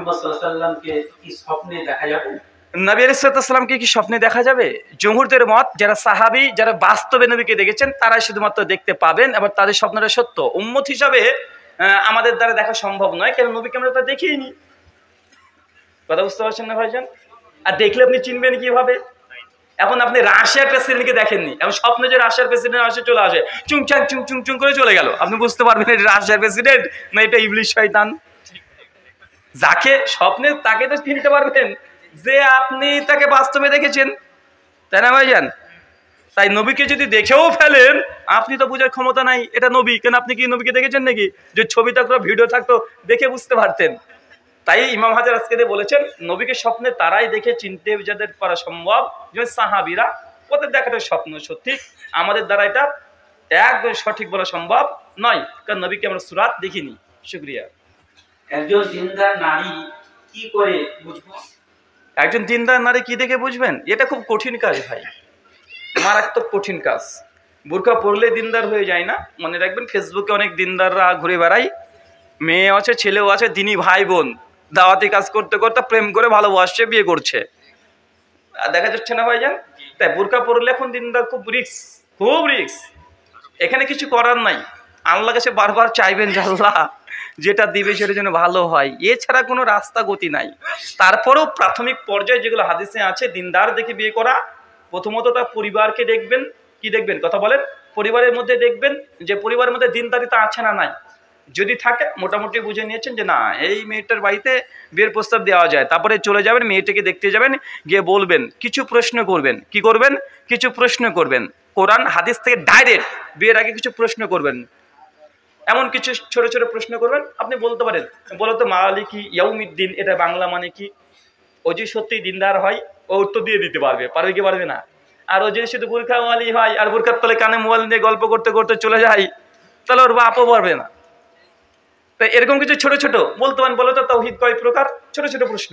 মুহাম্মদ সাল্লাল্লাহু আলাইহি ওয়াসাল্লামকে কি স্বপ্নে দেখা যাবে? নবী আলাইহিস সালামকে কি স্বপ্নে দেখা যাবে? জমহুরদের মত, যারা সাহাবী, যারা বাস্তবে নবীকে দেখেছেন তারাই শুধুমাত্র দেখতে পাবেন এবং তাদের স্বপ্নটা সত্য। উম্মত হিসাবে আমাদের দ্বারা দেখা সম্ভব নয়, কারণ নবীকে আমরা তো দেখিনি। কথা বুঝতে পারছেন না ভাইজান? আর দেখলে আপনি চিনবেন কিভাবে? এখন আপনি রাশিয়ার প্রেসিডেন্টকে দেখেননি, এখন স্বপ্নে যে রাশিয়ার প্রেসিডেন্ট আসে চলে আসে, চুংচাং চুং চুং চুং করে চলে গেল, আপনি বুঝতে পারবেন এটা রাশিয়ার প্রেসিডেন্ট না এটা ইবলিশ শয়তান। যাকে স্বপ্নে তাকে তো চিনতে পারবেন যে আপনি তাকে বাস্তবে দেখেছেন, তাই না ভাইজান? তাই নবীকে যদি দেখেও ফেলেন আপনি তো বোঝার ক্ষমতা নাই এটা নবী, কেন আপনি কি নবীকে দেখেছেন নাকি? যে ছবি থাকতো ভিডিও থাকতো দেখে বুঝতে পারতেন। তাই ইমাম হাজার আজকে বলেছেন নবীকে স্বপ্নে তারাই দেখে চিনতে যাদের পারা সম্ভব, যেমন সাহাবীরা, ওদের দেখাটা স্বপ্ন সত্যি, আমাদের দ্বারা এটা একদম সঠিক বলা সম্ভব নয়, কারণ নবীকে আমরা সুরাত দেখিনি। শুকরিয়া। একজন দিনদার নারী কি করে বুঝবো? একজন দিনদার নারী কি দেখে বুঝবেন? এটা খুব কঠিন কাজ ভাই, মারাত্মক কঠিন কাজ। বোরকা পরলে দিনদার হয়ে যায় না, মনে রাখবেন। ফেসবুকে অনেক দিনদাররা ঘুরে বেড়ায়, মেয়ে আছে ছেলেও আছে, দিনী ভাই বোন দাওয়াতি কাজ করতে করতে প্রেম করে ভালোবাসছে, বিয়ে করছে, দেখা যাচ্ছে না ভাইজান? তাই বোরকা পরলে এখন দিনদার খুব রিস্ক, খুব রিস্ক। এখানে কিছু করার নাই, আল্লাহ কাছে বারবার চাইবেন যে আল্লাহ যেটা দিবে সেটা যেন ভালো হয়, এছাড়া কোনো রাস্তা গতি নাই। তারপরেও প্রাথমিক পর্যায়ে যেগুলো হাদিসে আছে দিনদার দেখে বিয়ে করা, প্রথমত তার পরিবারকে দেখবেন। কি দেখবেন? কথা বলেন। পরিবারের মধ্যে দেখবেন যে পরিবারের মধ্যে দিনদারিতা আছে না নাই। যদি থাকে মোটামুটি বুঝে নিয়েছেন যে না এই মেয়েটার বাড়িতে বিয়ের প্রস্তাব দেওয়া যায়, তারপরে চলে যাবেন, মেয়েটাকে দেখতে যাবেন, গিয়ে বলবেন, কিছু প্রশ্ন করবেন। কি করবেন? কিছু প্রশ্ন করবেন, কোরআন হাদিস থেকে ডাইরেক্ট। বিয়ের আগে কিছু প্রশ্ন করবেন, এমন কিছু ছোট ছোট প্রশ্ন করবেন। আপনি বলতে পারেন, বলতো মালিকি ইয়াউমিদ্দিন এটা বাংলা মানে কি? ও যদি সত্যি দিনদার হয় ও উত্তর দিয়ে দিতে পারবে, পারবে কি পারবে না? আর ও যদি শুধু বোরখাওয়ালি হয় আর বোরখার তলে কানে মোবাইল নিয়ে গল্প করতে করতে চলে যায়, তাহলে ওর বাপও পারবে না। তো এরকম কিছু ছোট ছোট বলতে পারেন, বলো তো তাওহীদ কয় প্রকার, ছোট ছোট প্রশ্ন।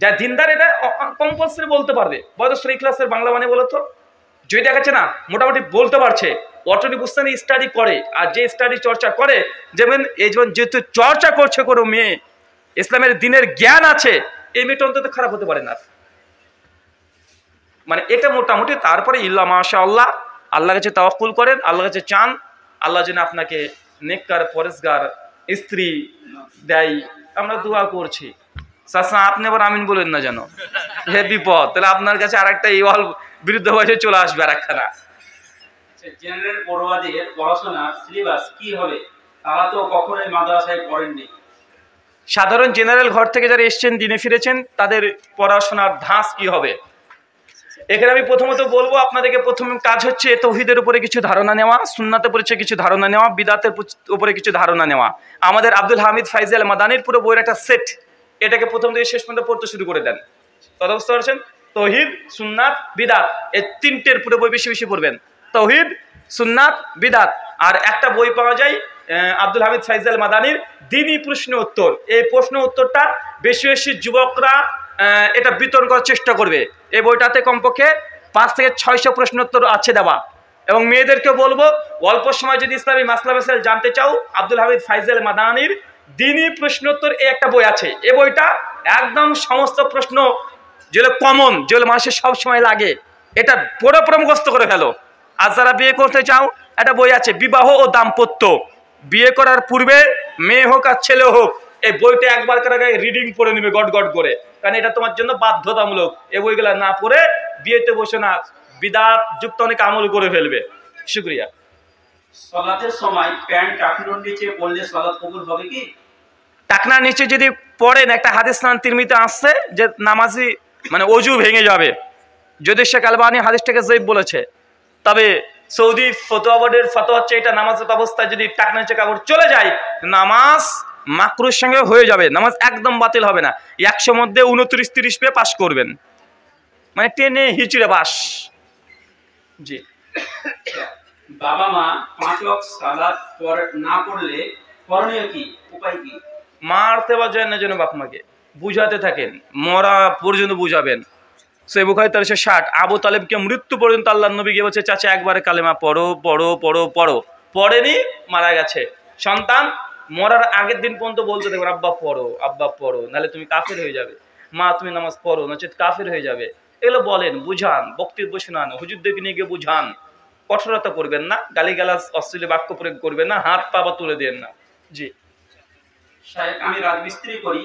যা দিনদার এটা কম্পালসারি বলতে পারবে। বয়স ক্লাসের বাংলা মানে বলো তো, যদি দেখাচ্ছে না মোটামুটি বলতে পারছে, অটোনি বুঝতে স্টাডি করে, আর যে স্টাডি চর্চা করে, যেমন এই যেমন যেহেতু চর্চা করছে কোনো মেয়ে, ইসলামের দিনের জ্ঞান আছে, এই মেয়েটা অন্তত খারাপ হতে পারে না, মানে এটা মোটামুটি। তারপরে ইল্লা মাশাআল্লাহ, আল্লাহর কাছে তাওয়াক্কুল করেন, আল্লাহর কাছে চান আল্লাহ যেন আপনাকে নেককার পরেজগার স্ত্রী দেয়। আমরা দোয়া করছি। চাচা আপনি আবার আমিন বলেন না যেন, হে বিপদ, তাহলে আপনার কাছে আর একটা ইওয়াল বিরুদ্ধ বয়সে চলে আসবে আর একখানা। জেনারেল পড়ুয়াদের পড়াশোনার সিলেবাস কি হবে? তারা তো কখনোই মাদ্রাসায় পড়েননি। সাধারণ জেনারেল ঘর থেকে যারা এসছেন, দিনে ফিরেছেন, তাদের পড়াশোনার ধাঁচ কি হবে? এখানে আমি প্রথমত বলবো আপনাদেরকে প্রথম কাজ হচ্ছে তাওহীদের উপরে কিছু ধারণা নেওয়া, সুন্নাতের উপরে কিছু ধারণা নেওয়া, বিদাতের উপরে কিছু ধারণা নেওয়া। আমাদের আব্দুল হামিদ ফাইজি আল মাদানির পুরো বইয়ের একটা সেট, এটাকে প্রথম থেকে শেষ পর্যন্ত পড়তে শুরু করে দেন। কথা বুঝতে পারছেন? তাওহীদ, সুন্নাত, বিদাত, এই তিনটের পুরো বই বেশি বেশি পড়বেন। তাওহীদ, সুন্নাত, বিদাত। আর একটা বই পাওয়া যায় আব্দুল হামিদ ফাইজি আল মাদানির দ্বীনি প্রশ্ন উত্তর। এই প্রশ্ন উত্তরটা বেশি বেশি যুবকরা এটা বিতরণ করার চেষ্টা করবে। এই বইটাতে কমপক্ষে 5 থেকে 600 প্রশ্নোত্তর আছে দেওয়া। এবং মেয়েদেরকে বলবো, অল্প সময় যদি ইসলামী মাসলা মাসাইল জানতে চাও, আব্দুল হামিদ ফাইজি আল মাদানির দ্বীনি প্রশ্নোত্তর এই একটা বই আছে। এই বইটা একদম সমস্ত প্রশ্ন যেগুলো কমন, যেগুলো মানুষের সব সময় লাগে, এটা পুরো মুখস্থ করে ফেলো। আর যারা বিয়ে করতে চাও, একটা বই আছে বিবাহ ও দাম্পত্য। বিয়ে করার পূর্বে মেয়ে হোক আর ছেলে হোক, এই বইটা একবার করে রিডিং পড়ে নেবে গট গট করে, কারণ এটা তোমার জন্য বাধ্যতামূলক। এই বইগুলা না পড়ে বিয়েতে বসে না, বিদাত যুক্ত অনেক আমল করে ফেলবে। শুকরিয়া। সালাতের সময় প্যান্ট টাকনুর নিচে পড়লে সালাত কবুল হবে কি? টাকনার নিচে যদি পড়েন, একটা হাদিস নাম তিরমিজিতে আসছে যে নামাজি মানে অজু ভেঙে যাবে। যদি শেখ আলবানী হাদিসটাকে জয়ীফ বলেছে, তবে সৌদি ফতোয়া বোর্ডের ফতোয়া হচ্ছে এটা নামাজের অবস্থায় যদি টাকনার নিচে কাপড় চলে যায়, নামাজ মাকরুর সঙ্গে হয়ে যাবে, নামাজ একদম বাতিল হবে না। 100 মধ্যে 29-30 পেয়ে পাস করবেন, মানে টেনে হিচড়ে পাস। জি। বাবা মা 5 ওয়াক্ত সালাত না পড়লে করণীয় কি, উপায় কি? মারতে বা যায় না যেন বাপ মাকে বুঝাতে থাকেন, মরা পর্যন্ত বুঝাবেন। সহিহ বুখারী 1360, আবু তালেবকে মৃত্যু পর্যন্ত আল্লাহর নবী গিয়ে বলছে চাচা একবারে কালেমা পড়ো পড়ো পড়ো পড়ো, পড়েনি, মারা গেছে। সন্তান মরার আগের দিন পর্যন্ত বলতে দেখবেন আব্বা পড়ো, নাহলে তুমি কাফের হয়ে যাবে, মা তুমি নামাজ পড়ো, নচেত কাফের হয়ে যাবে। এগুলো বলেন, বুঝান, বক্তব্য শোনান, হুজুরদেরকে নিয়ে গিয়ে বুঝান। কঠোরতা করবেন না, গালিগালাজ অশ্লীল বাক্য প্রয়োগ করবেন না, হাত পা তুলে দেন না। জি সাহেব, আমি রাজমিস্ত্রি করি,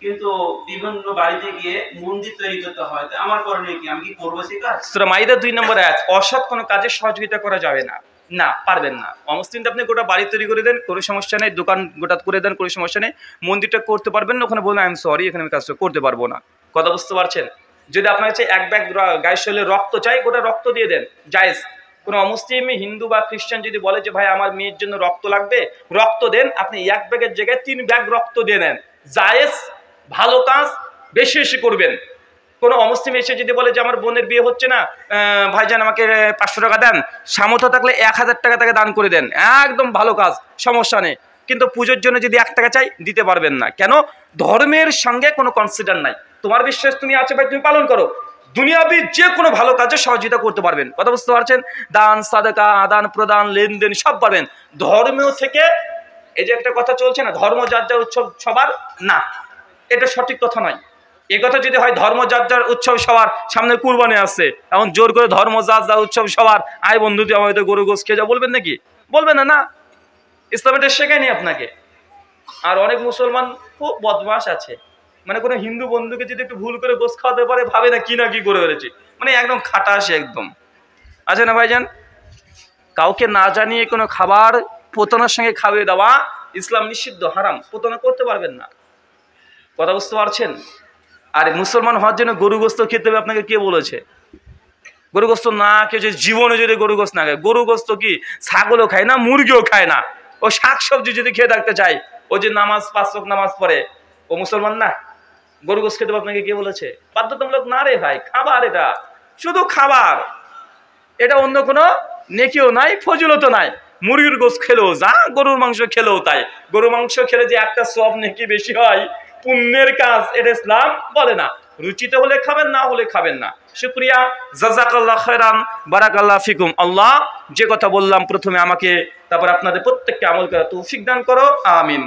কিন্তু বিভিন্ন বাড়িতে গিয়ে মন্দির তৈরি করতে হয়, তো আমার করণীয় কি? আমি কি করবো সে কাজ? সূরা মাইদা 2 নম্বর আয়াত, অসৎ কোনো কাজে সহযোগিতা করা যাবে না। না, পারবেন না। অমুসলিমটা আপনি গোটা বাড়ি তৈরি করে দেন, কোনো সমস্যা নেই, দোকান গোটা করে দেন, কোনো সমস্যা নেই, মন্দিরটা করতে পারবেন না, ওখানে বলুন আই এম সরি, এখানে আমি কাজটা করতে পারবো না। কথা বুঝতে পারছেন? যদি আপনার কাছে এক ব্যাগ গায়ের শরীরে রক্ত চাই, গোটা রক্ত দিয়ে দেন, জায়েজ। কোনো অমুসলিম, হিন্দু বা খ্রিস্টান যদি বলে যে ভাই আমার মেয়ের জন্য রক্ত লাগবে, রক্ত দেন, আপনি এক ব্যাগের জায়গায় 3 ব্যাগ রক্ত দিয়ে নেন, জায়েজ, ভালো কাজ, বেশি বেশি করবেন। কোনো অমুসলিম এসে যদি বলে যে আমার বোনের বিয়ে হচ্ছে না, ভাইজান আমাকে 500 টাকা দেন, সামর্থ্য থাকলে 1000 টাকা তাকে দান করে দেন, একদম ভালো কাজ, সমস্যা নেই। কিন্তু পুজোর জন্য যদি 1 টাকা চাই, দিতে পারবেন না। কেন? ধর্মের সঙ্গে কোনো কনসিডার নাই। তোমার বিশ্বাস তুমি আছে ভাই, তুমি পালন করো, দুনিয়াবি যে কোনো ভালো কাজে সহযোগিতা করতে পারবেন। কথা বুঝতে পারছেন? দান, সাদাকা, আদান প্রদান, লেনদেন সব পারবেন। ধর্মেও থেকে এই যে একটা কথা চলছে না, ধর্ম যার যার উৎসব সবার, না, এটা সঠিক কথা নয়। এ কথা যদি হয় ধর্ম যার যার উৎসব সবার, সামনে কুরবানি আসছে, এখন জোর করে ধর্ম যার যার উৎসব সবার, আয় বন্ধু তুই আমাদের গরু গোস খেয়ে যা, বলবেন নাকি? বলবেন না। না, ইসলাম এটা শেখায়নি আপনাকে। আর অনেক মুসলমান খুব বদমাশ আছে, মানে কোনো হিন্দু বন্ধুকে যদি একটু ভুল করে গোস খাওয়াতে পারে, ভাবে না কি করে বেড়েছে, মানে একদম খাটাসে একদম আছে না ভাইজান? কাউকে না জানিয়ে কোনো খাবার পোতানোর সঙ্গে খাওয়িয়ে দেওয়া ইসলাম নিষিদ্ধ, হারাম, পোতানো করতে পারবেন না। কথা বুঝতে পারছেন? আর মুসলমান হওয়ার জন্য গরু গোস্ত খেতে হবে আপনাকে কে বলেছে? গরু গোস্ত না খেয়ে যদি জীবনে যদি গরু গোস্ত না খায়, গরু গোস্ত কি ছাগলও খায় না, মুরগিও খায় না, ও শাকসবজি যদি খেয়ে থাকতে চায়, ও যে নামাজ 5 ওয়াক্ত নামাজ পড়ে, ও মুসলমান না? গরু গোস্ত খেতে হবে আপনাকে কে বলেছে? বাধ্যতামূলক না রে ভাই, খাবার, এটা শুধু খাবার, এটা অন্য কোনো নেকিও নাই, ফজিলতও নাই। মুরগির গোস্ত খেলেও যা, গরুর মাংস খেলেও তাই। গরুর মাংস খেলে যে একটা সওয়াব নেকি বেশি হয়, পুণ্যের কাজ, এটা ইসলাম বলে না। রুচিতে হলে খাবেন, না হলে খাবেন না। শুকরিয়া, জাযাকাল্লাহ খায়রান, বারাকাল্লাহ ফিকুম। আল্লাহ যে কথা বললাম প্রথমে আমাকে, তারপর আপনাদের প্রত্যেককে আমল করার তৌফিক দান করো, আমিন।